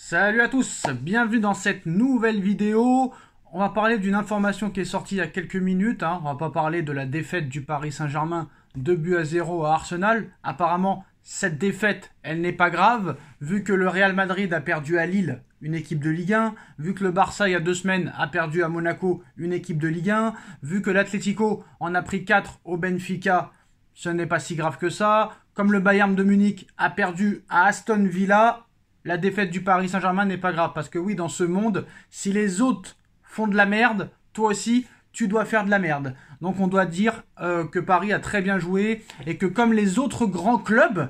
Salut à tous, bienvenue dans cette nouvelle vidéo. On va parler d'une information qui est sortie il y a quelques minutes. On va pas parler de la défaite du Paris Saint-Germain 2-0 à Arsenal. Apparemment, cette défaite, elle n'est pas grave, vu que le Real Madrid a perdu à Lille, une équipe de Ligue 1, vu que le Barça, il y a 2 semaines, a perdu à Monaco, une équipe de Ligue 1, vu que l'Atlético en a pris 4 au Benfica, ce n'est pas si grave que ça. Comme le Bayern de Munich a perdu à Aston Villa, la défaite du Paris Saint-Germain n'est pas grave. Parce que oui, dans ce monde, si les autres font de la merde, toi aussi, tu dois faire de la merde. Donc on doit dire que Paris a très bien joué et que comme les autres grands clubs,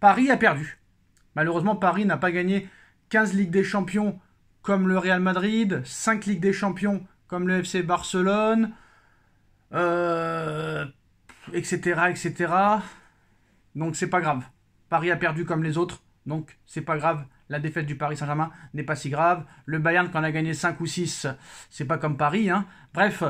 Paris a perdu. Malheureusement, Paris n'a pas gagné 15 Ligues des Champions comme le Real Madrid, 5 Ligues des Champions comme le FC Barcelone, etc., etc. Donc c'est pas grave. Paris a perdu comme les autres. Donc, c'est pas grave. La défaite du Paris Saint-Germain n'est pas si grave. Le Bayern, quand on a gagné 5 ou 6, c'est pas comme Paris. Bref,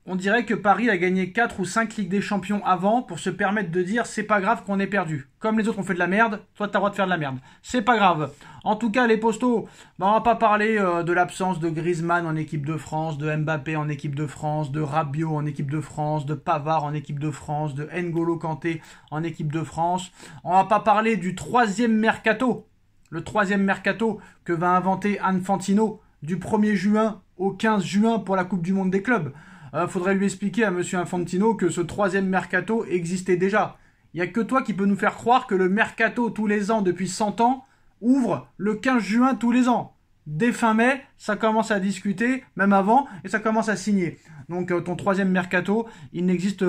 on dirait que Paris a gagné 4 ou 5 Ligues des Champions avant pour se permettre de dire c'est pas grave qu'on ait perdu. Comme les autres ont fait de la merde, toi t'as le droit de faire de la merde. C'est pas grave. En tout cas, les postos, on va pas parler de l'absence de Griezmann en équipe de France, de Mbappé en équipe de France, de Rabiot en équipe de France, de Pavard en équipe de France, de N'Golo Kanté en équipe de France. On va pas parler du troisième mercato. Le troisième mercato que va inventer Infantino du 1er juin au 15 juin pour la Coupe du Monde des clubs. Faudrait lui expliquer à Monsieur Infantino que ce troisième mercato existait déjà. Il n'y a que toi qui peux nous faire croire que le mercato tous les ans depuis 100 ans ouvre le 15 juin tous les ans. Dès fin mai, ça commence à discuter, même avant, et ça commence à signer. Donc ton troisième mercato, il n'existe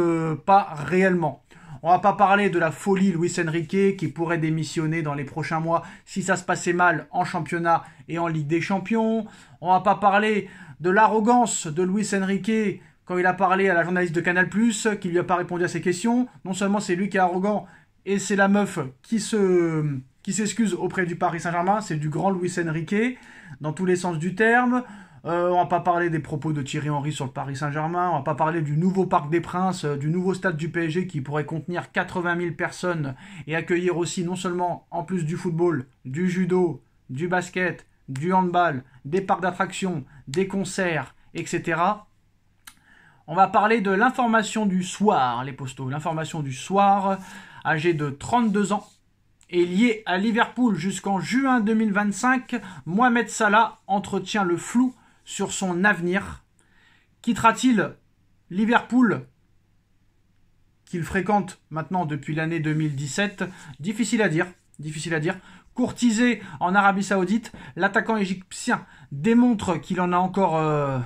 pas réellement. On va pas parler de la folie Luis Enrique qui pourrait démissionner dans les prochains mois si ça se passait mal en championnat et en Ligue des Champions. On va pas parler de l'arrogance de Luis Enrique quand il a parlé à la journaliste de Canal+, qui lui a pas répondu à ses questions. Non seulement c'est lui qui est arrogant, et c'est la meuf qui s'excuse auprès du Paris Saint-Germain. C'est du grand Luis Enrique, dans tous les sens du terme. On va pas parler des propos de Thierry Henry sur le Paris Saint-Germain. On va pas parler du nouveau Parc des Princes, du nouveau stade du PSG qui pourrait contenir 80 000 personnes et accueillir aussi non seulement, en plus du football, du judo, du basket, du handball, des parcs d'attractions, des concerts, etc. On va parler de l'information du soir, les postos. L'information du soir, âgé de 32 ans, est lié à Liverpool jusqu'en juin 2025. Mohamed Salah entretient le flou sur son avenir. Quittera-t-il Liverpool, qu'il fréquente maintenant depuis l'année 2017? Difficile à dire. Courtisé en Arabie Saoudite, l'attaquant égyptien démontre qu'il en a encore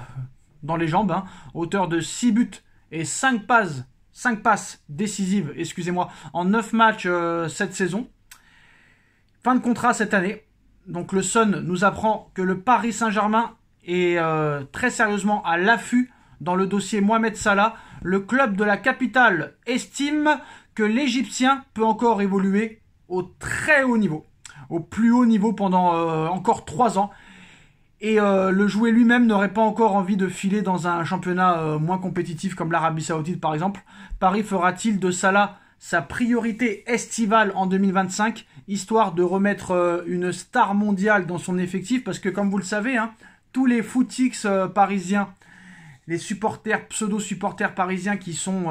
dans les jambes, auteur de 6 buts et 5 passes décisives, en 9 matchs cette saison. Fin de contrat cette année. Donc le Sun nous apprend que le Paris Saint-Germain est très sérieusement à l'affût dans le dossier Mohamed Salah. Le club de la capitale estime que l'Égyptien peut encore évoluer au très haut niveau, au plus haut niveau pendant encore 3 ans. Et le joueur lui-même n'aurait pas encore envie de filer dans un championnat moins compétitif comme l'Arabie Saoudite par exemple. Paris fera-t-il de Salah sa priorité estivale en 2025, histoire de remettre une star mondiale dans son effectif? Parce que comme vous le savez, tous les footix parisiens, les supporters, pseudo-supporters parisiens qui sont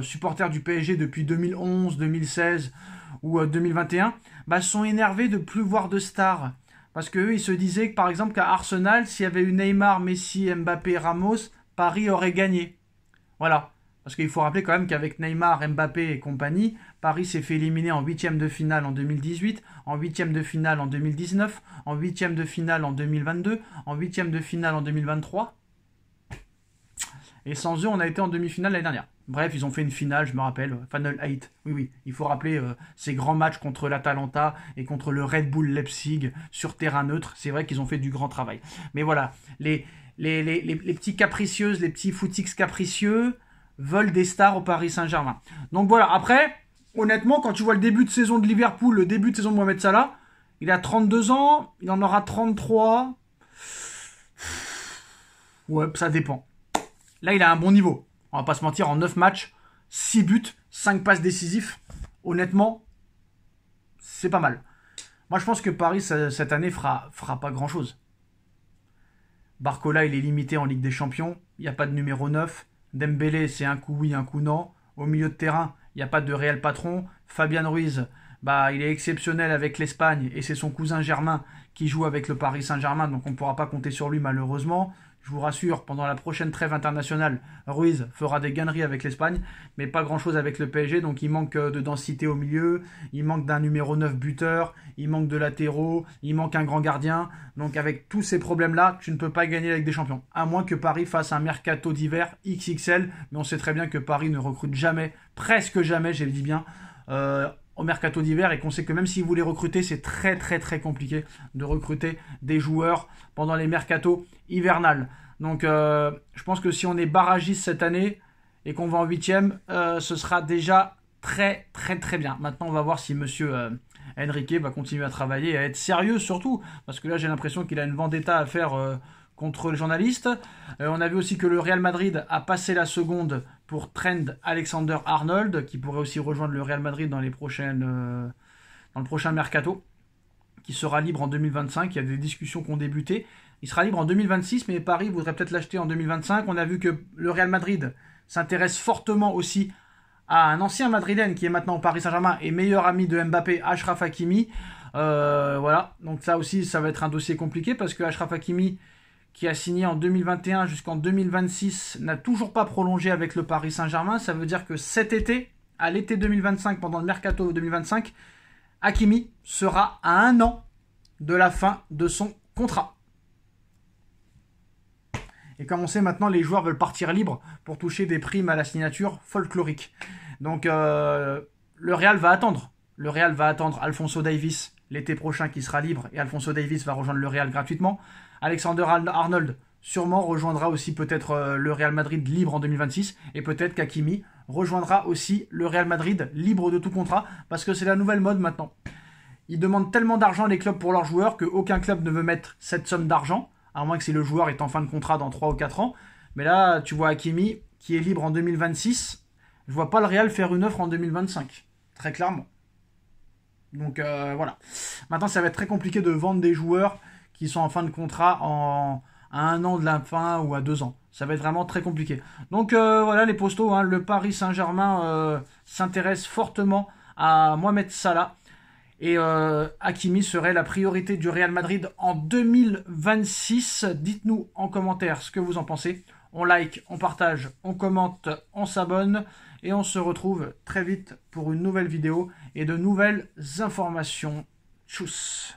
supporters du PSG depuis 2011, 2016 ou 2021, sont énervés de plus voir de stars. Parce qu'eux, ils se disaient que, par exemple, qu'à Arsenal, s'il y avait eu Neymar, Messi, Mbappé, Ramos, Paris aurait gagné. Voilà. Parce qu'il faut rappeler quand même qu'avec Neymar, Mbappé et compagnie, Paris s'est fait éliminer en 8e de finale en 2018, en 8e de finale en 2019, en 8e de finale en 2022, en 8e de finale en 2023. Et sans eux, on a été en demi-finale l'année dernière. Bref, ils ont fait une finale, je me rappelle, Final 8. Oui, il faut rappeler ces grands matchs contre l'Atalanta et contre le Red Bull Leipzig sur terrain neutre. C'est vrai qu'ils ont fait du grand travail. Mais voilà, les petits capricieuses, les petits footix capricieux veulent des stars au Paris Saint-Germain. Donc voilà, après, honnêtement, quand tu vois le début de saison de Liverpool, le début de saison de Mohamed Salah, il a 32 ans, il en aura 33. Ouais, ça dépend. Là, il a un bon niveau. On va pas se mentir, en 9 matchs, 6 buts, 5 passes décisifs. Honnêtement, c'est pas mal. Moi, je pense que Paris, cette année, fera pas grand-chose. Barcola, il est limité en Ligue des Champions. Il n'y a pas de numéro 9. Dembélé, c'est un coup oui, un coup non. Au milieu de terrain, il n'y a pas de réel patron. Fabian Ruiz, bah, il est exceptionnel avec l'Espagne et c'est son cousin Germain qui joue avec le Paris Saint-Germain, donc on ne pourra pas compter sur lui malheureusement. Je vous rassure, pendant la prochaine trêve internationale, Ruiz fera des gagneries avec l'Espagne, mais pas grand-chose avec le PSG, donc il manque de densité au milieu, il manque d'un numéro 9 buteur, il manque de latéraux, il manque un grand gardien. Donc avec tous ces problèmes-là, tu ne peux pas gagner avec des champions, à moins que Paris fasse un mercato d'hiver XXL, mais on sait très bien que Paris ne recrute jamais, presque jamais, j'ai dit bien, au mercato d'hiver, et qu'on sait que même si vous les recrutez, c'est très très très compliqué de recruter des joueurs pendant les mercatos hivernales. Donc je pense que si on est barragiste cette année et qu'on va en 8e, ce sera déjà très très très bien. Maintenant on va voir si monsieur Enrique va continuer à travailler et à être sérieux surtout, parce que là j'ai l'impression qu'il a une vendetta à faire contre les journalistes. On a vu aussi que le Real Madrid a passé la seconde pour Trent Alexander-Arnold, qui pourrait aussi rejoindre le Real Madrid dans le prochain mercato, qui sera libre en 2025. Il y a des discussions qui ont débuté. Il sera libre en 2026, mais Paris voudrait peut-être l'acheter en 2025. On a vu que le Real Madrid s'intéresse fortement aussi à un ancien madrilène qui est maintenant au Paris Saint-Germain et meilleur ami de Mbappé, Achraf Hakimi. Voilà, donc ça aussi, ça va être un dossier compliqué parce que Achraf Hakimi, qui a signé en 2021 jusqu'en 2026, n'a toujours pas prolongé avec le Paris Saint-Germain. Ça veut dire que cet été, à l'été 2025, pendant le mercato 2025, Hakimi sera à 1 an de la fin de son contrat. Et comme on sait maintenant, les joueurs veulent partir libres pour toucher des primes à la signature folklorique. Donc le Real va attendre. Le Real va attendre Alphonso Davies l'été prochain qui sera libre, et Alphonso Davies va rejoindre le Real gratuitement. Alexander Arnold sûrement rejoindra aussi peut-être le Real Madrid libre en 2026, et peut-être qu'Hakimi rejoindra aussi le Real Madrid libre de tout contrat, parce que c'est la nouvelle mode maintenant. Ils demandent tellement d'argent les clubs pour leurs joueurs qu'aucun club ne veut mettre cette somme d'argent, à moins que si le joueur est en fin de contrat dans 3 ou 4 ans. Mais là, tu vois Hakimi qui est libre en 2026, je vois pas le Real faire une offre en 2025, très clairement. Donc voilà. Maintenant, ça va être très compliqué de vendre des joueurs qui sont en fin de contrat à 1 an de la fin ou à 2 ans. Ça va être vraiment très compliqué. Donc voilà les postos, hein, le Paris Saint-Germain s'intéresse fortement à Mohamed Salah. Et Hakimi serait la priorité du Real Madrid en 2026. Dites-nous en commentaire ce que vous en pensez. On like, on partage, on commente, on s'abonne. Et on se retrouve très vite pour une nouvelle vidéo et de nouvelles informations. Tchuss!